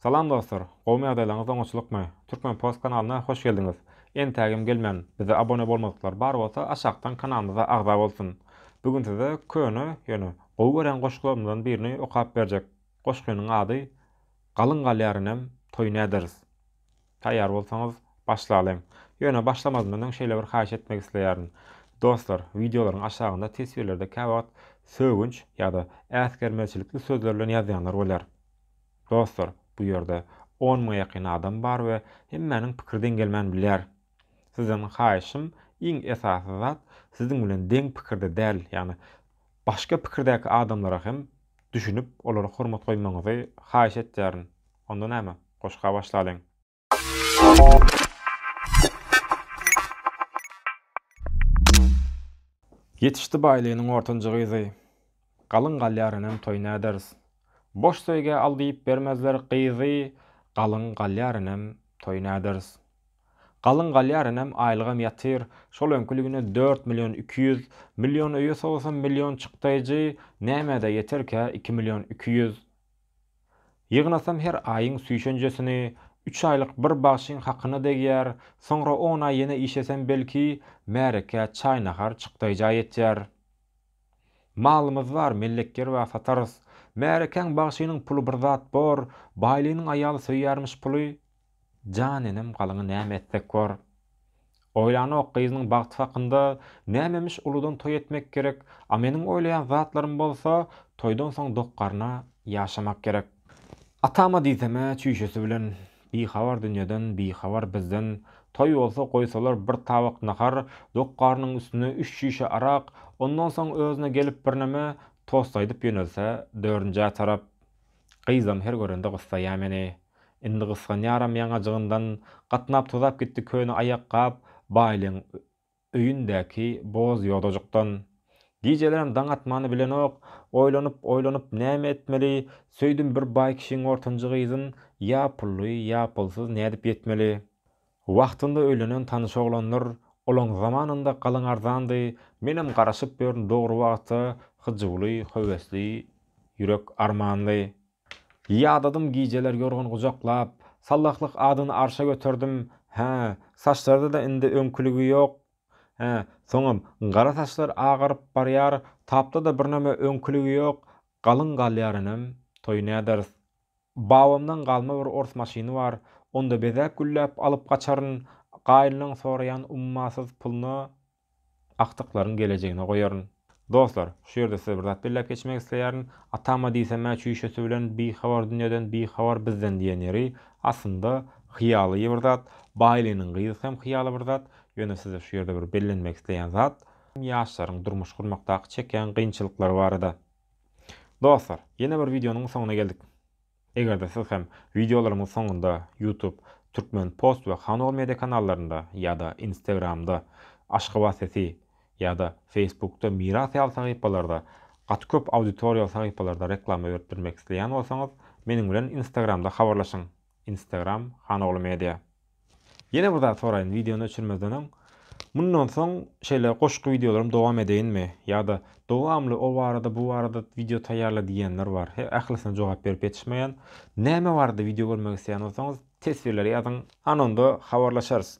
Salam dostlar, gowmy ýagdaýlaryňyz oňçulykmy? Türkmen Post kanalyna hoş geldiňiz. Entägim gelmän, bize abone bolmadyklar bar bolsa aşagdan kanalymyza agza bolsun. Bugün size köni, ýöne gowy gören goşgularymyzdan birini okap berjek. Goşgynyň ady Galyň galýarynem toý näderiz. Taýýar bolsaňyz başlaýalım. Ýöne başlamaz menden şeýle bir haýyş etmek isleýärin. Dostlar, videolaryň aşagynda tesbirlerde käwagt sögünç ýa-da äsgermezçilikli sözler bilen ýazýanlar bolar. Dostlar, bu ýerde 10 000 ýakyn adam bar we hemmäniň pikirden gelmän bilýär. Sizden haýyşym iň esasy zat siziň bilen deň pikirde däl, ýani başga pikirdäki adamlara hem düşünüp olara hormat goýmaňyzy haýyş etjärin. Onda näme? Goşga başlaýalyň. Yetişdi baýlygynyň ortanjy gyzy. Galyň galýarynem toý näderiz. Boş söýge aldyp bermezler gyzy, galyň galýarynem toý näderiz. Galyň galýarynem aýlygam ýatyr, şol öňküligine 4 200 000 öýe sowsam million çykdyjy, näme-de ýeterkä 2 200 000. Ýygnasam her aýyň süýşenjesini 3 aýlyk bir bagşyň hakyna degýär, soňra 10 aý ýene işesem belki märeke çaýnahar çykdyjy ýetýär. Malymyz bar, mellekler we satarys. Märekeň bagşynyň puly bir zat bor, baýlynyň aýaly söýýärmiş puly. Janenem galyňy näme etsek bor. Oýlanyp gyzynyň bagty hakynda nämemiş uludan toý etmek gerek, a meniň oýlaýan zatlarym bolsa toýdan soň dokgarna ýaşamak gerek. Atama diýseme çüýşesi bilen bihabar dünýeden, bihabar bizden, toý bolsa goýsalar bir tabak nahar, dokgarnyň üstüne 3 şişe arak, ondan soň özüne gelip birneme tost aýdyp ýönelse, dördünjä tarap. Gyzam her görende gyssaýar meni. Indi gysgan ýaram ýaňajygyndan gatnap tuzap gitdi köni aýakkap, baýlyň öýündäki boz ýodajykdan. Gijelerim daň atmany bilenok, oýlanyp näme etmeli, söýdüm bir baý kişiň ortanjy gyzyn ýa pully ýa pulsuz nädip ýetmeli. Wagtynda öýlenen tanyş oglanlar olaň zamanynda galyň arzandy, menem garaşyp beren dogry wagtda hyjyly, höwesli, ýürek armanly. Ýadadym gijeler ýorgun gujaklap, sallaklyk adyny arşa götürdüm. Saçlarda da indi öňküligi ýok. Soňam gara saçlar agyryp barýar, tapda da birnäme öňküligi ýok. Galyň galýarynem toý näderiz. Babamdan galma bir ors maşyny bar. Onda bezek güllap alyp gaçaryn, gaýlynyň soraýan ummasyz pulny aktyklaryň gelejegine goýaryn. Dostlar, şu ýerde size bir zat bellep geçmek isleýärin. Atama diýseme çüýşesi bilen bihabar dünýeden, bihabar bizden diýen ýeri aslında hyýaly bir zat, baýlynyň gyzy hem hyýaly bir zat. Ýöne size şu ýerde bir bellenmek isleýän zat, ýaşlaryň durmuş gurmakdaky çeken gynçylyklary barada. Dostlar, ýene bir videonyň soňuna geldik. Egerde siz hem videolarymyň soňunda YouTube, Türkmen Post we Hanol Media kanallarynda ýa-da Instagramda, Aşgabat sesi ýa-da Facebook'ta miras ýaly sahypalarda, gaty köp auditoriýal sahypalarda reklama berip bilmek isleýän bolsaňyz, meniň bilen Instagramda habarlaşyň. Instagram Hanol Media. Ýene bir zat soraýyn videonu öçürmezden mundan soň şeýle goşky videolarym dowam edýänmi ýa-da dowamly o barada bu barada video taýýarla diýenler bar. Ählisine jogap berip ýetişmeýän. Näme barada video görmek isleýän bolsaňyz tesbirleri ýazyň, anonda habarlaşarys.